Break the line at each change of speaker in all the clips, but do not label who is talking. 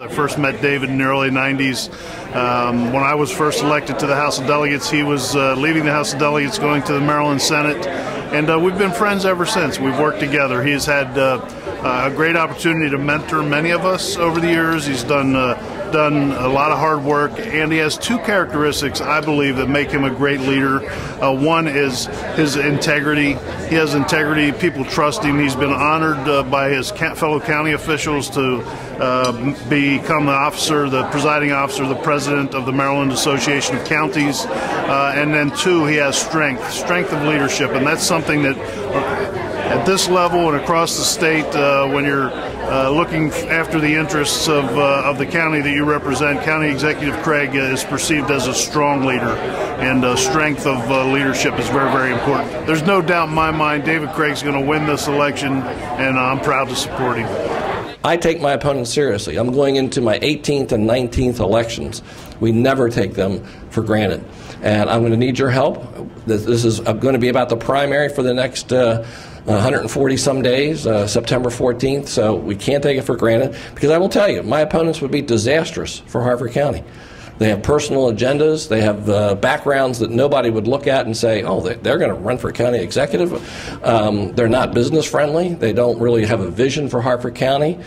I first met David in the early 90s. When I was first elected to the House of Delegates, he was leaving the House of Delegates, going to the Maryland Senate, and we've been friends ever since. We've worked together. He has had a great opportunity to mentor many of us over the years. He's done a lot of hard work, and he has two characteristics, I believe, that make him a great leader. One is his integrity. He has integrity. People trust him. He's been honored by his fellow county officials to become the presiding officer, the president of the Maryland Association of Counties. And then two, he has strength of leadership, and that's something that at this level and across the state, when you're looking after the interests of the county that you represent, County Executive Craig is perceived as a strong leader, and strength of leadership is very, very important. There's no doubt in my mind David Craig's going to win this election, and I'm proud to support him.
I take my opponents seriously. I'm going into my 18th and 19th elections. We never take them for granted. And I'm going to need your help. This is going to be about the primary for the next 140 some days, September 14th, so we can't take it for granted, because I will tell you, my opponents would be disastrous for Harford County. They have personal agendas. They have backgrounds that nobody would look at and say, oh, they're going to run for county executive. They're not business friendly. They don't really have a vision for Harford County.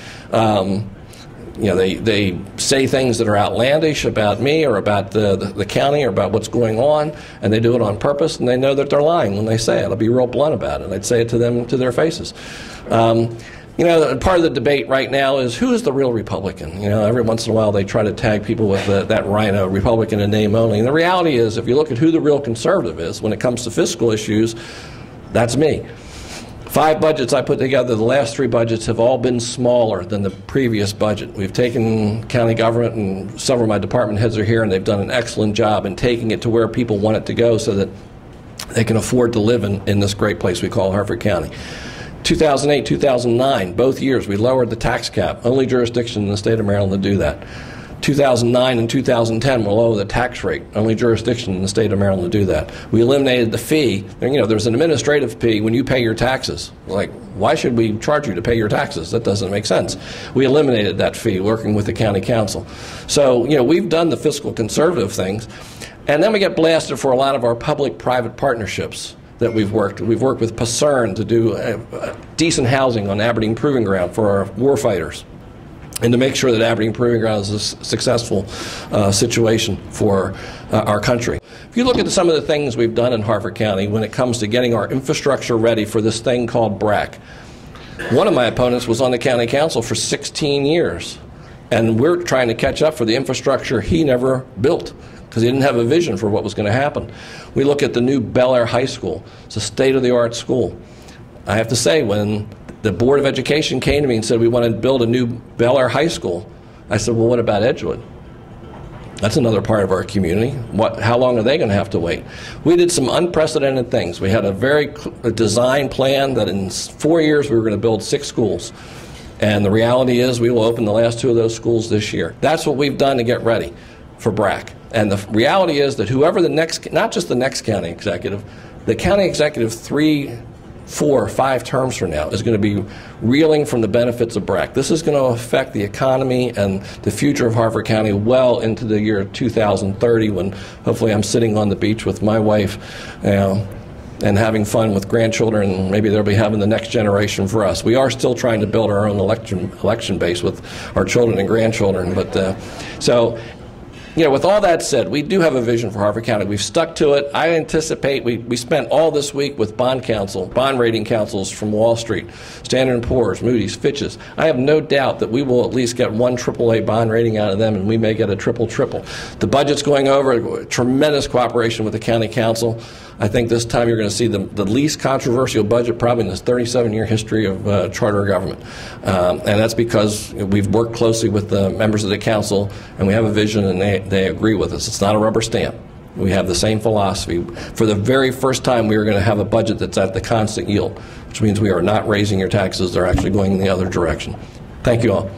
You know, they say things that are outlandish about me or about the county or about what's going on, and they do it on purpose, and they know that they're lying when they say it. I'll be real blunt about it. I'd say it to them to their faces. You know, part of the debate right now is who is the real Republican? You know, every once in a while they try to tag people with that rhino, Republican in name only. And the reality is, if you look at who the real conservative is when it comes to fiscal issues, that's me. 5 budgets I put together, the last 3 budgets have all been smaller than the previous budget. We've taken county government, and several of my department heads are here, and they've done an excellent job in taking it to where people want it to go so that they can afford to live in this great place we call Harford County. 2008, 2009, both years, we lowered the tax cap. Only jurisdiction in the state of Maryland to do that. 2009 and 2010, we'll lower the tax rate. Only jurisdiction in the state of Maryland to do that. We eliminated the fee. You know, there's an administrative fee when you pay your taxes. Like, why should we charge you to pay your taxes? That doesn't make sense. We eliminated that fee working with the county council. So, you know, we've done the fiscal conservative things. And then we get blasted for a lot of our public-private partnerships that we've worked. We've worked with PACERN to do decent housing on Aberdeen Proving Ground for our warfighters, and to make sure that Aberdeen Proving Ground is a successful situation for our country. If you look at some of the things we've done in Harford County when it comes to getting our infrastructure ready for this thing called BRAC, one of my opponents was on the county council for 16 years, and we're trying to catch up for the infrastructure he never built, because he didn't have a vision for what was going to happen. We look at the new Bel Air High School. It's a state-of-the-art school. I have to say, when the Board of Education came to me and said we wanted to build a new Bel Air High School, I said, well, what about Edgewood? That's another part of our community. How long are they going to have to wait? We did some unprecedented things. We had a design plan that in 4 years we were going to build 6 schools. And the reality is we will open the last 2 of those schools this year. That's what we've done to get ready for BRAC. And the reality is that whoever the next, not just the next county executive, the county executive 3, 4, 5 terms from now is going to be reeling from the benefits of BRAC. This is going to affect the economy and the future of Harford County well into the year 2030, when hopefully I'm sitting on the beach with my wife, you know, and having fun with grandchildren, and maybe they'll be having the next generation for us. We are still trying to build our own election base with our children and grandchildren, but so. You know, with all that said, we do have a vision for Harford County. We've stuck to it. I anticipate we spent all this week with bond rating councils from Wall Street, Standard & Poor's, Moody's, Fitch's. I have no doubt that we will at least get 1 AAA bond rating out of them, and we may get a triple. The budget's going over, tremendous cooperation with the county council. I think this time you're going to see the least controversial budget probably in this 37-year history of charter government. And that's because we've worked closely with the members of the council, and we have a vision, and they agree with us. It's not a rubber stamp. We have the same philosophy. For the very first time, we are going to have a budget that's at the constant yield, which means we are not raising your taxes. They're actually going in the other direction. Thank you all.